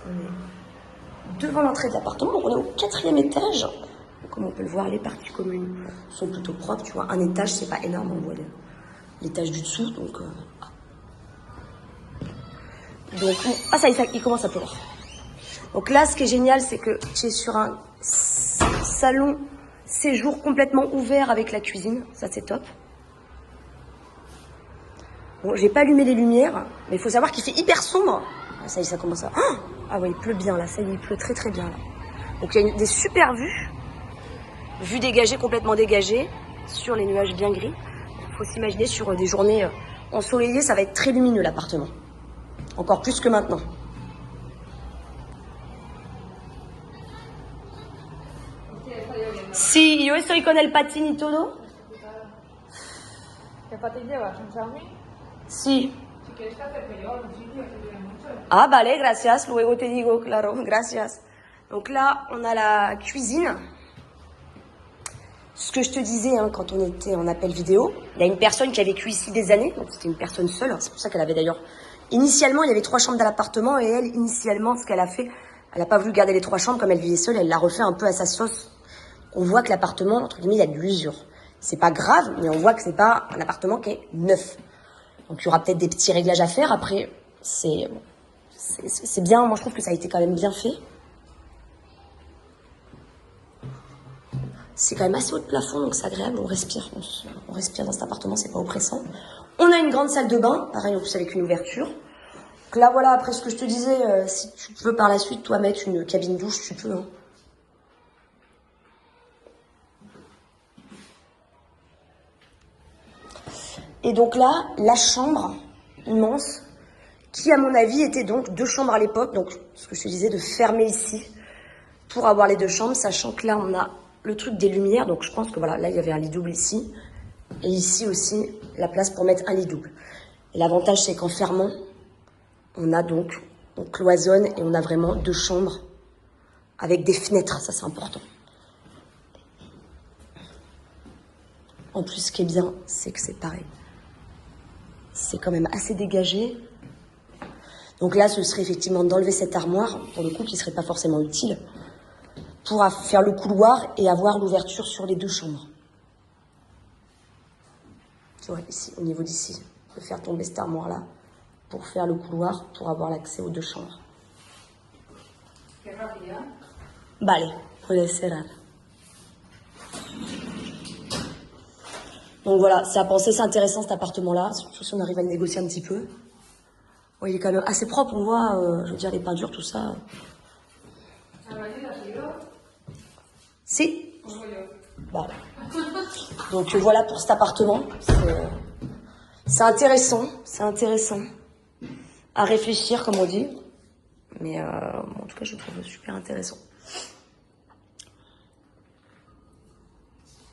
On est devant l'entrée de l'appartement, on est au 4e étage. Comme on peut le voir, les parties communes sont plutôt propres, tu vois. Un étage, c'est pas énorme, on voit l'étage du dessous, donc... ah ça y est, il commence à pleuvoir. Donc là, ce qui est génial, c'est que tu es sur un salon séjour complètement ouvert avec la cuisine. Ça, c'est top. Bon, j'ai pas allumé les lumières, mais il faut savoir qu'il fait hyper sombre. Ça y est, ça commence à... Ah ouais, il pleut bien là, ça y est, il pleut très très bien là. Donc il y a des super vues. Vues dégagées, complètement dégagées, sur les nuages bien gris. Il faut s'imaginer sur des journées ensoleillées, ça va être très lumineux l'appartement. Encore plus que maintenant. Sí, yo estoy con el patín y todo. ¿Qué patín llevas? ¿Un Xiaomi? Sí. Si quieres te acerco yo a algún sitio, sería mucho. Ah, vale, gracias. Luego te digo, claro, gracias. Donc là, on a la cuisine. Ce que je te disais hein, quand on était en appel vidéo, il y a une personne qui a vécu ici des années, donc c'était une personne seule. C'est pour ça qu'elle avait d'ailleurs... Initialement, il y avait 3 chambres dans l'appartement et elle, initialement, ce qu'elle a fait, elle n'a pas voulu garder les 3 chambres comme elle vivait seule, elle l'a refait un peu à sa sauce. On voit que l'appartement, entre guillemets, il y a de l'usure. C'est pas grave, mais on voit que c'est pas un appartement qui est neuf. Donc il y aura peut-être des petits réglages à faire. Après, c'est bien. Moi, je trouve que ça a été quand même bien fait. C'est quand même assez haut de plafond, donc c'est agréable. On respire dans cet appartement, c'est pas oppressant. On a une grande salle de bain, pareil en plus avec une ouverture. Donc là, voilà, après ce que je te disais, si tu veux par la suite, toi, mettre une cabine douche, tu peux. Hein. Et donc là, la chambre immense, qui à mon avis était donc 2 chambres à l'époque, donc ce que je te disais de fermer ici pour avoir les 2 chambres, sachant que là on a le truc des lumières, donc je pense que voilà, là il y avait un lit double ici, et ici aussi la place pour mettre un lit double. Et l'avantage c'est qu'en fermant, on a donc, on cloisonne et on a vraiment 2 chambres avec des fenêtres, ça c'est important. En plus ce qui est bien, c'est que c'est pareil. C'est quand même assez dégagé. Donc là, ce serait effectivement d'enlever cette armoire, pour le coup, qui ne serait pas forcément utile, pour faire le couloir et avoir l'ouverture sur les 2 chambres. Tu vois, ici, au niveau d'ici, de faire tomber cette armoire-là, pour faire le couloir, pour avoir l'accès aux 2 chambres. Vale, puede cerrar. Donc voilà, c'est à penser, c'est intéressant cet appartement-là, surtout si on arrive à le négocier un petit peu. Ouais, il est quand même assez propre, on voit, je veux dire, les peintures, tout ça. Si. Voilà. Donc voilà pour cet appartement. C'est intéressant, à réfléchir, comme on dit. Mais en tout cas, je le trouve super intéressant.